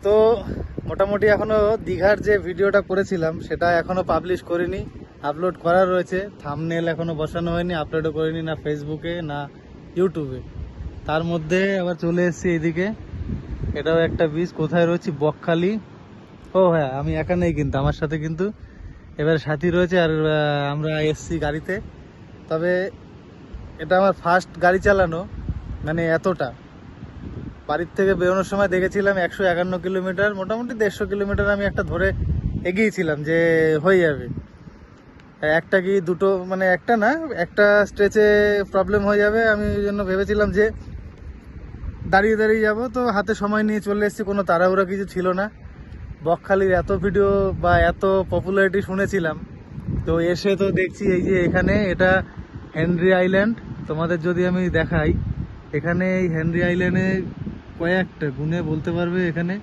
তো মোটামুটি এখনো দীঘার যে ভিডিওটা করেছিলাম সেটা এখনো পাবলিশ করিনি, আপলোড করা রয়েছে। থাম্বনেল এখনো বসানো হয়নি, আপলোডও করিনি না ফেসবুকে না ইউটিউবে। তার মধ্যে আবার চলে এসেছি এইদিকে। এটাও একটা বীজ। কোথায় রয়েছি? বকখালি। ও হ্যাঁ, আমি একা নেই কিন্তু, আমার সাথে কিন্তু এবার সাথী রয়েছে। আর আমরা এসছি গাড়িতে। তবে এটা আমার ফার্স্ট গাড়ি চালানো, মানে এতটা। বাড়ির থেকে বেরোনোর সময় দেখেছিলাম 151 কিলোমিটার, মোটামুটি 150 কিলোমিটার আমি একটা ধরে এগিয়েছিলাম যে হয়ে যাবে। একটা কি দুটো, মানে একটা না, একটা স্ট্রেচে প্রবলেম হয়ে যাবে। আমি ওই জন্য ভেবেছিলাম যে দাঁড়িয়ে দাঁড়িয়ে যাবো। তো হাতে সময় নিয়ে চলে এসেছি, কোনো তাড়াহুড়া কিছু ছিল না। বকখালির এত ভিডিও বা এত পপুলারিটি শুনেছিলাম, তো এসে তো দেখছি এই যে এখানে এটা হেনরি আইল্যান্ড। তোমাদের যদি আমি দেখাই, এখানে এই হেনরি আইল্যান্ডে কয়েকটা গুনে বলতে পারবে এখানে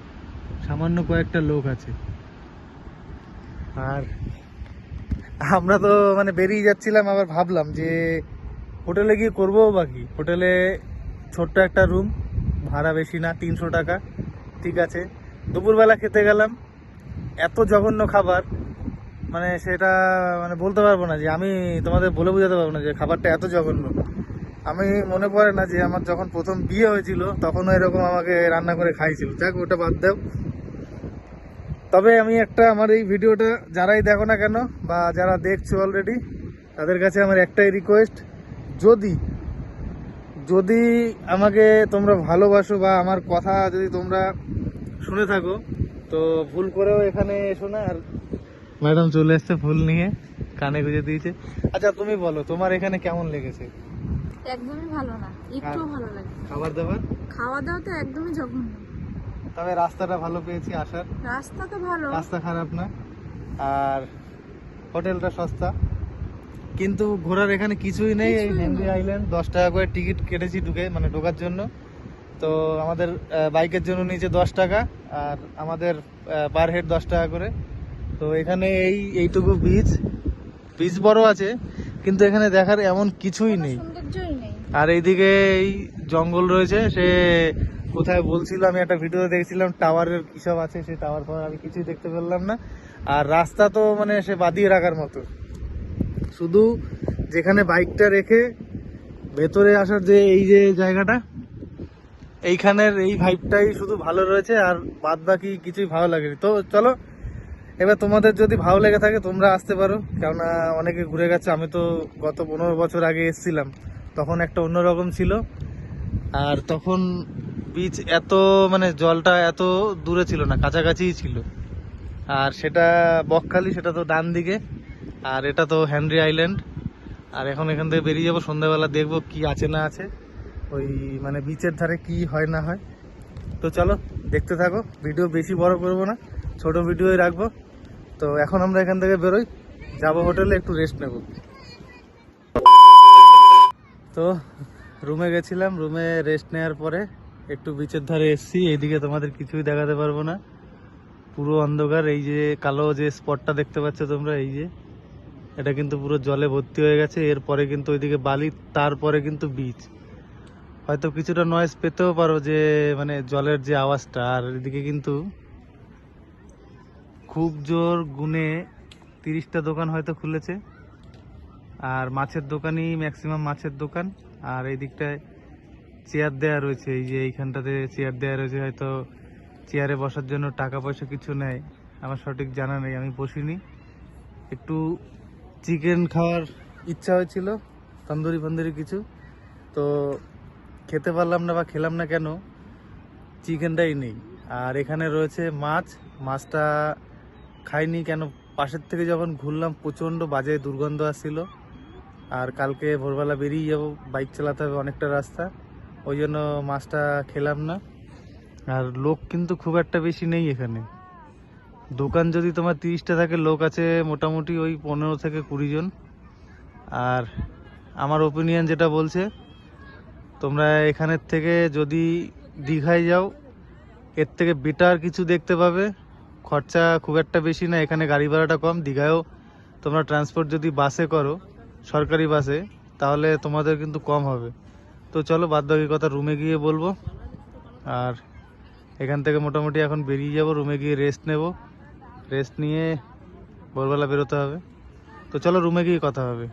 সামান্য কয়েকটা লোক আছে। আর আমরা তো মানে বেরিয়ে যাচ্ছিলাম, আবার ভাবলাম যে হোটেলে গিয়ে করবো বা কি। হোটেলে ছোট্ট একটা রুম, ভাড়া বেশি না, 300 টাকা, ঠিক আছে। দুপুরবেলা খেতে গেলাম, এত জঘন্য খাবার, মানে সেটা মানে বলতে পারবো না, যে আমি তোমাদের বলে বোঝাতে পারবো না যে খাবারটা এত জঘন্য। আমি মনে পড়ে না যে আমার যখন প্রথম বিয়ে হয়েছিল তখনও এরকম আমাকে রান্না করে খাইছিল। যাক, ওটা বাদ দাও। তবে আমি একটা, আমার এই ভিডিওটা যারাই দেখো না কেন বা যারা দেখছো অলরেডি, তাদের কাছে আমার একটাই রিকোয়েস্ট, যদি যদি আমাকে তোমরা ভালোবাসো বা আমার কথা যদি তোমরা শুনে থাকো, তো ভুল করেও এখানে এসো না। আর ম্যাডাম চলে এসছে ফুল নিয়ে, কানে গুঁজে দিয়েছে। আচ্ছা, তুমি বলো তোমার এখানে কেমন লেগেছে? একদমই ভালো না, একটু ভালো লাগে। খাবার দাবার? খাওয়া দাওয়া তো একদমই জঘন্য। তবে রাস্তাটা ভালো পেয়েছি আসার, রাস্তা তো ভালো, রাস্তা খারাপ না। আর হোটেলটা সস্তা, কিন্তু ঘোরার এখানে কিছুই নেই। এই হেনরি আইল্যান্ড 10 টাকা করে টিকিট কেটেছি ঢুকে, মানে ঢোকার জন্য। তো আমাদের বাইকের জন্য নিচে 10 টাকা, আর আমাদের পার হেড 10 টাকা করে। তো এখানে এইটুকু বিচ, বিচ বড় আছে কিন্তু এখানে দেখার এমন কিছুই কোনো নেই। সৌন্দর্যই নেই। আর এইদিকে এই জঙ্গল রয়েছে, সে কোথায় বলছিল, আমি একটা ভিডিও দেখছিলাম টাওয়ারের কি সব আছে, সেই টাওয়ার ফাওয়ার আমি কিছুই দেখতে পেলাম না। আর রাস্তা তো মানে সে বাদিয়ে রাখার মতো, শুধু যেখানে বাইকটা রেখে ভেতরে আসার যে এই যে জায়গাটা, এইখানের এই ভাইবটাই শুধু ভালো রয়েছে, আর বাদ বাকি কিছুই ভালো লাগেনি। তো চলো, এবার তোমাদের যদি ভালো লেগে থাকে তোমরা আসতে পারো, কেননা অনেকে ঘুরে গেছে। আমি তো গত 15 বছর আগে এসেছিলাম, তখন একটা অন্যরকম ছিল। আর তখন বিচ এত, মানে জলটা এত দূরে ছিল না, কাছাকাছিই ছিল। আর সেটা বকখালি, সেটা তো ডান দিকে, আর এটা তো হেনরি আইল্যান্ড। আর এখন এখান থেকে বেরিয়ে যাবো, সন্ধ্যাবেলা দেখবো কি আছে না আছে, ওই মানে বিচের ধারে কি হয় না হয়। তো চলো দেখতে থাকো, ভিডিও বেশি বড় করবো না, ছোট ভিডিওই রাখবো। তো এখন আমরা এখান থেকে বেরোই, যাবো হোটেলে, একটু রেস্ট নেব। তো রুমে গেছিলাম, রুমে রেস্ট নেওয়ার পরে একটু বিচের ধারে এসেছি। এইদিকে তোমাদের কিছুই দেখাতে পারবো না, পুরো অন্ধকার। এই যে কালো যে স্পটটা দেখতে পাচ্ছ তোমরা, এই যে এটা কিন্তু পুরো জলে ভর্তি হয়ে গেছে। এরপরে কিন্তু ওইদিকে বালি, তারপরে কিন্তু বিচ। হয়তো কিছুটা নয়েজ পেতেও পারো, যে মানে জলের যে আওয়াজটা। আর এদিকে কিন্তু খুব জোর গুনে 30টা দোকান হয়তো খুলেছে, আর মাছের দোকানই ম্যাক্সিমাম, মাছের দোকান। আর এই দিকটায় চেয়ার দেওয়া রয়েছে, এই যে এইখানটাতে চেয়ার দেওয়া রয়েছে, হয়তো চেয়ারে বসার জন্য টাকা পয়সা কিছু নেয়, আমার সঠিক জানা নেই, আমি বসিনি। একটু চিকেন খাওয়ার ইচ্ছা হয়েছিল, তন্দুরি ফন্দুরি কিছু, তো খেতে পারলাম না বা খেলাম না, কেন চিকেনটাই নেই। আর এখানে রয়েছে মাছ, মাছটা খাইনি কেন, পাশের থেকে যখন ঘুরলাম প্রচণ্ড বাজে দুর্গন্ধ আসছিল। আর কালকে ভোরবেলা বেরিয়ে যাবো, বাইক চালাতে হবে অনেকটা রাস্তা, ওই জন্য মাছটা খেলাম না। আর লোক কিন্তু খুব একটা বেশি নেই এখানে। দোকান যদি তোমার 30টা থাকে, লোক আছে মোটামুটি ওই 15 থেকে 20 জন। আর আমার ওপিনিয়ন যেটা বলছে, তোমরা এখানের থেকে যদি দীঘায় যাও, এর থেকে বেটার কিছু দেখতে পাবে। খরচা খুব একটা বেশি না, এখানে গাড়ি ভাড়াটা কম। দীঘায়ও তোমরা ট্রান্সপোর্ট যদি বাসে করো, সরকারি বাসে, তাহলে তোমাদের কিন্তু কম হবে। তো চলো বাদ বাকি কথা রুমে গিয়ে বলবো। আর এখান থেকে মোটামুটি এখন বেরিয়ে যাব, রুমে গিয়ে রেস্ট নেব, রেস্ট নিয়ে ভোরবেলা বেরোতে হবে। তো চলো রুমে গিয়ে কথা হবে।